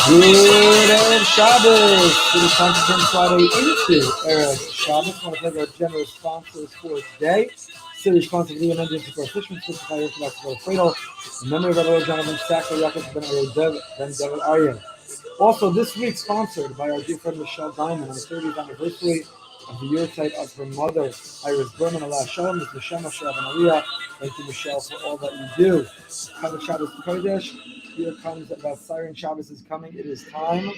Good Erev Shabbos! It is time to turn Friday into Erev Shabbos. I want to thank our generous sponsors for today. Series sponsor of the United States Fisherman's Food Supply Orthodox Fredo. In memory of our Lord Jonathan Sackler, Yaakov Ben Arodev, Ben David Aryan. Also, this week sponsored by our dear friend Michelle Diamond on the 30th anniversary of the yahrzeit of her mother, Iris Berman. Allah Shalom, Ms. Michelle Moshe and Aliyah. Thank you, Michelle, for all that you do. Cover Shabbos Kodesh. Here comes about Siren Shabbos is coming. It is time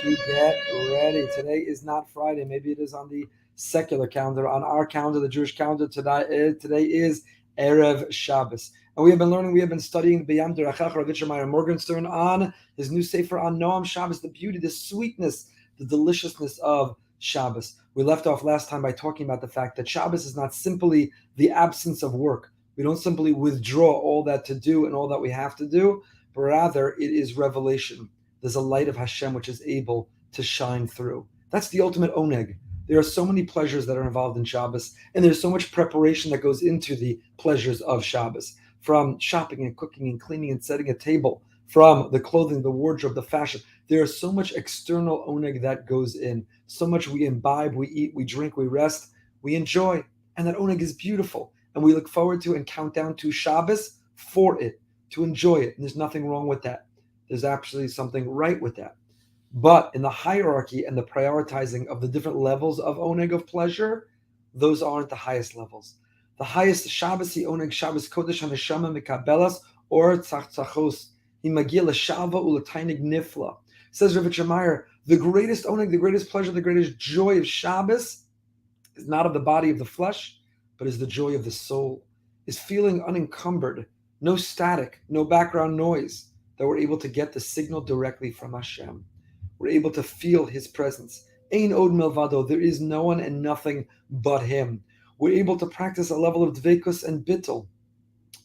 to get ready. Today is not Friday. Maybe it is on the secular calendar. On our calendar, the Jewish calendar, today is Erev Shabbos. And we have been studying B'yam Derachach, Rav Meyer Morgenstern, on his new sefer on Noam Shabbos, the beauty, the sweetness, the deliciousness of Shabbos. We left off last time by talking about the fact that Shabbos is not simply the absence of work. We don't simply withdraw all that to do and all that we have to do, but rather it is revelation. There's a light of Hashem which is able to shine through. That's the ultimate oneg. There are so many pleasures that are involved in Shabbos, and there's so much preparation that goes into the pleasures of Shabbos, from shopping and cooking and cleaning and setting a table, from the clothing, the wardrobe, the fashion. There is so much external oneg that goes in, so much we imbibe, we eat, we drink, we rest, we enjoy, and that oneg is beautiful. And we look forward to and count down to Shabbos for it, to enjoy it. And there's nothing wrong with that. There's actually something right with that. But in the hierarchy and the prioritizing of the different levels of oneg of pleasure, those aren't the highest levels. The highest Shabbos oneg, Shabbos Kodesh HaNeshama Mikabelas or Tzachtzachos, Himagia L'Shava U'Latainig Nifla. Says Rabbi Meyer, the greatest oneg, the greatest pleasure, the greatest joy of Shabbos is not of the body of the flesh, but is the joy of the soul, is feeling unencumbered, no static, no background noise, that we're able to get the signal directly from Hashem. We're able to feel His presence. Ein od milvado, there is no one and nothing but Him. We're able to practice a level of dveikus and bittul.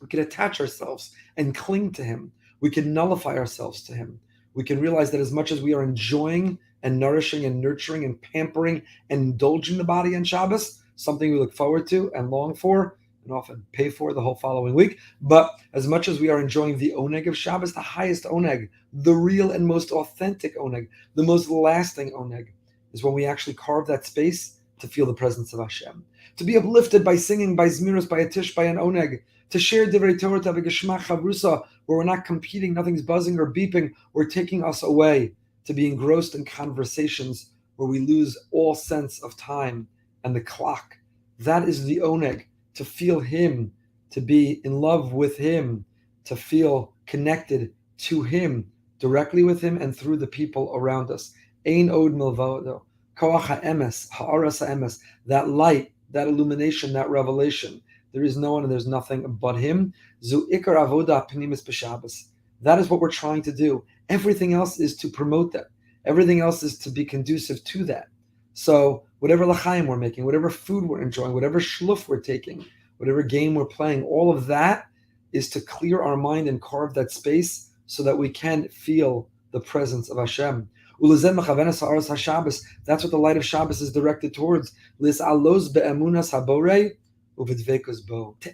We can attach ourselves and cling to Him. We can nullify ourselves to Him. We can realize that as much as we are enjoying and nourishing and nurturing and pampering and indulging the body on Shabbos, something we look forward to and long for and often pay for the whole following week. But as much as we are enjoying the oneg of Shabbos, the highest oneg, the real and most authentic oneg, the most lasting oneg, is when we actually carve that space to feel the presence of Hashem. To be uplifted by singing, by zmiros, by a tish, by an oneg, to share divrei Torah, to have a geshmach chavrusa, where we're not competing, nothing's buzzing or beeping or taking us away, to be engrossed in conversations where we lose all sense of time and the clock. That is the oneg, to feel Him, to be in love with Him, to feel connected to Him, directly with Him and through the people around us. Ein od milvado, koach ha'emes, ha'aras ha'emes, that light, that illumination, that revelation. There is no one and there's nothing but Him. Zu ikar avoda pnimis b'Shabbos. That is what we're trying to do. Everything else is to promote that. Everything else is to be conducive to that. So whatever l'chaim we're making, whatever food we're enjoying, whatever shluff we're taking, whatever game we're playing, all of that is to clear our mind and carve that space so that we can feel the presence of Hashem. That's what the light of Shabbos is directed towards. To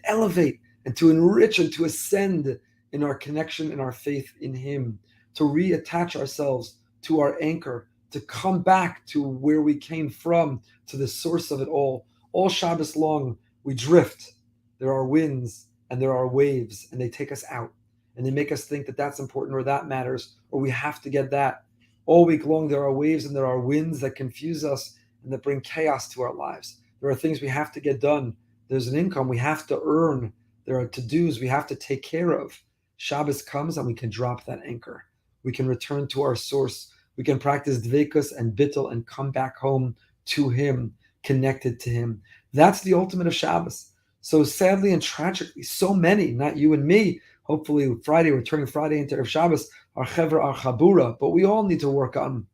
elevate and to enrich and to ascend in our connection and our faith in Him. To reattach ourselves to our anchor, to come back to where we came from, to the source of it all. All Shabbos long, we drift. There are winds and there are waves, and they take us out. And they make us think that that's important or that matters, or we have to get that. All week long, there are waves and there are winds that confuse us and that bring chaos to our lives. There are things we have to get done. There's an income we have to earn. There are to-dos we have to take care of. Shabbos comes and we can drop that anchor. We can return to our source. We can practice dveikus and bittul and come back home to Him, connected to Him. That's the ultimate of Shabbos. So sadly and tragically, so many, not you and me, hopefully Friday, we're turning Friday into Erev Shabbos, our chevra, our chabura, but we all need to work on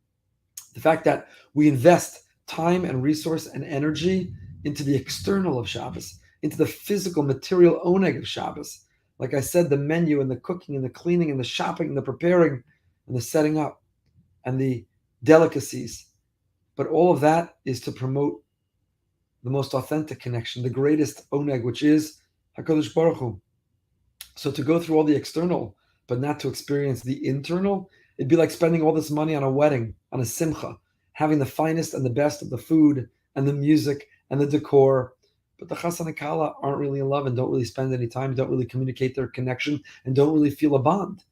the fact that we invest time and resource and energy into the external of Shabbos, into the physical, material oneg of Shabbos. Like I said, the menu and the cooking and the cleaning and the shopping and the preparing and the setting up and the delicacies. But all of that is to promote the most authentic connection, the greatest oneg, which is HaKadosh Baruch Hu. So to go through all the external, but not to experience the internal, It'd be like spending all this money on a wedding, on a simcha, having the finest and the best of the food and the music and the decor. But the chassan and kala aren't really in love and don't really spend any time, don't really communicate their connection, and don't really feel a bond.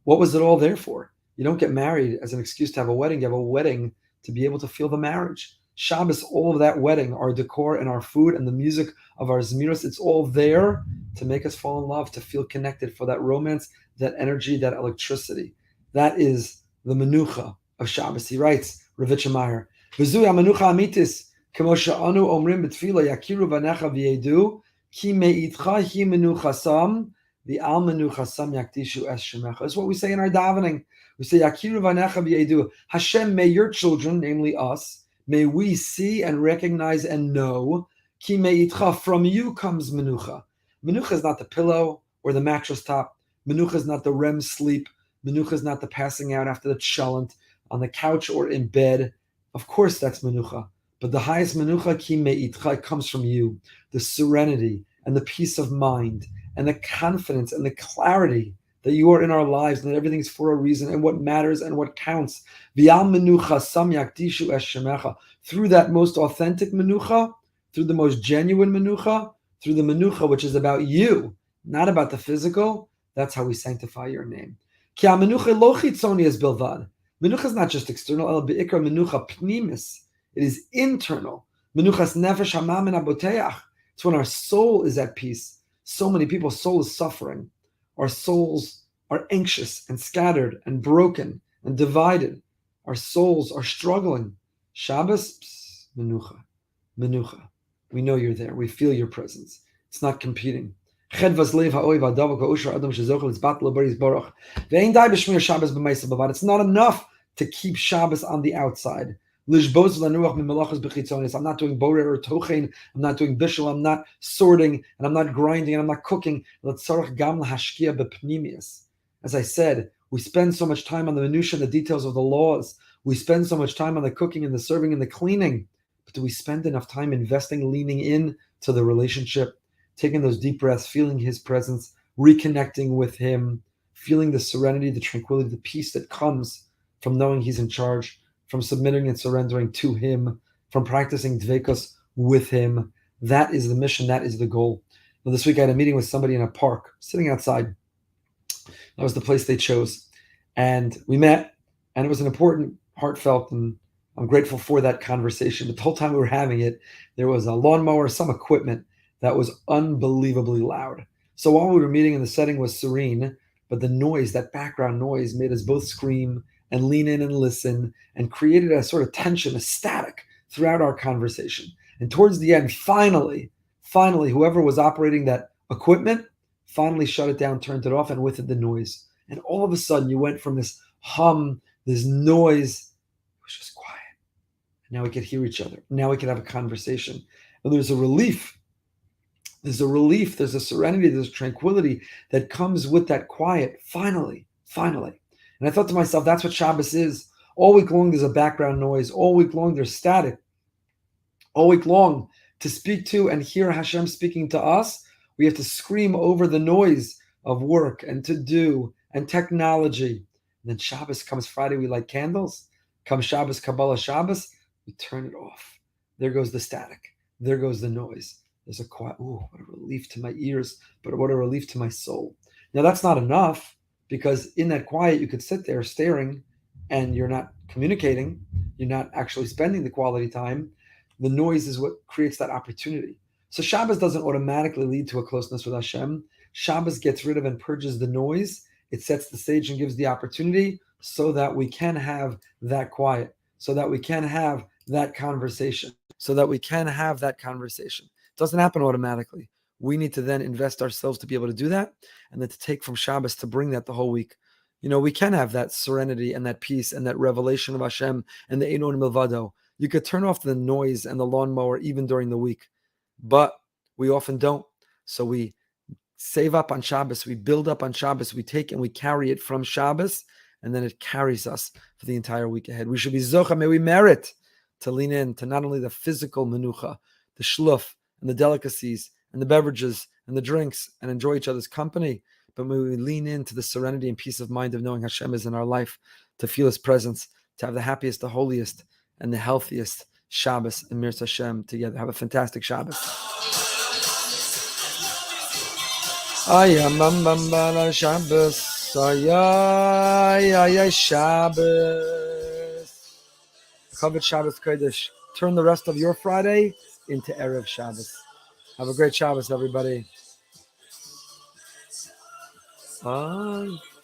What was it all there for? You don't get married as an excuse to have a wedding. You have a wedding to be able to feel the marriage. Shabbos, all of that wedding, our decor and our food and the music of our zmiros, it's all there to make us fall in love, to feel connected, for that romance, that energy, that electricity. That is the Menucha of Shabbos. He writes, Ravitcha Meyer, V'zuya Menucha Amitis, Kemo she'anu omrim b'tfila yakiru v'necha v'yedu, ki me'itcha hi Menucha sam, the al Menucha sam yaktishu es shemecha. That's what we say in our davening. We say, Yakiru v'necha v'yedu. Hashem, may your children, namely us, may we see and recognize and know, ki me'itcha, from you comes Menucha. Menucha is not the pillow or the mattress top. Menucha is not the REM sleep. Menucha is not the passing out after the chalent on the couch or in bed. Of course, that's Menucha. But the highest Menucha, ki me'itcha, comes from you. The serenity and the peace of mind and the confidence and the clarity that you are in our lives and that everything's for a reason and what matters and what counts. V'al Menucha sam yaktishu es shemecha. Through that most authentic Menucha, through the most genuine Menucha, through the Menucha, which is about you, not about the physical, that's how we sanctify your name. Ki ha-menucha lo chitzonius bilvad. Menucha is not just external, el be'ikra menucha pnimis. It is internal. Menuchas nefesh hamamin aboteach. It's when our soul is at peace. So many people's soul is suffering. Our souls are anxious and scattered and broken and divided. Our souls are struggling. Shabbos, Menucha, Menucha. We know you're there. We feel your presence. It's not competing. It's not enough to keep Shabbos on the outside. I'm not doing borer or tochen. I'm not doing bishul. I'm not sorting, and I'm not grinding, and I'm not cooking. As I said, we spend so much time on the Menucha and the details of the laws. We spend so much time on the cooking and the serving and the cleaning. But do we spend enough time investing, leaning in to the relationship, taking those deep breaths, feeling his presence, reconnecting with him, feeling the serenity, the tranquility, the peace that comes from knowing he's in charge, from submitting and surrendering to him, from practicing dveikos with him? That is the mission. That is the goal. Well, this week I had a meeting with somebody in a park, sitting outside. That was the place they chose. And we met, and it was an important, heartfelt, and I'm grateful for that conversation. But the whole time we were having it, there was a lawnmower, some equipment that was unbelievably loud. So while we were meeting and the setting was serene, but the noise, that background noise, made us both scream and lean in and listen, and created a sort of tension, a static throughout our conversation. And towards the end, finally, whoever was operating that equipment finally shut it down, turned it off, and with it the noise. And all of a sudden you went from this hum, this noise, it was just quiet. And now we could hear each other. Now we could have a conversation. And there's a relief. There's a serenity, there's a tranquility that comes with that quiet, finally. And I thought to myself, that's what Shabbos is. All week long, there's a background noise. All week long, there's static. All week long, to speak to and hear Hashem speaking to us, we have to scream over the noise of work and to do and technology. And then Shabbos comes Friday, we light candles. Comes Shabbos, Kabbalah Shabbos, we turn it off. There goes the static. There goes the noise. There's a quiet, what a relief to my ears, but what a relief to my soul. Now, that's not enough, because in that quiet, you could sit there staring and you're not communicating. You're not actually spending the quality time. The noise is what creates that opportunity. So Shabbos doesn't automatically lead to a closeness with Hashem. Shabbos gets rid of and purges the noise. It sets the stage and gives the opportunity so that we can have that quiet, so that we can have that conversation, It doesn't happen automatically. We need to then invest ourselves to be able to do that, and then to take from Shabbos to bring that the whole week. We can have that serenity and that peace and that revelation of Hashem and the Einon Milvado. You could turn off the noise and the lawnmower even during the week, but we often don't. So we save up on Shabbos, we build up on Shabbos, we take and we carry it from Shabbos, and then it carries us for the entire week ahead. We should be zocha, may we merit to lean in to not only the physical menucha, the shluf and the delicacies and the beverages and the drinks and enjoy each other's company, but may we lean into the serenity and peace of mind of knowing Hashem is in our life. to feel His presence, to have the happiest, the holiest, and the healthiest Shabbos and Mir Hashem together. Have a fantastic Shabbos. Ayam Shabbos, ayay Shabbos. Covered Shabbos Kodesh. Turn the rest of your Friday into Erev Shabbos. Have a great Shabbos, everybody. Bye.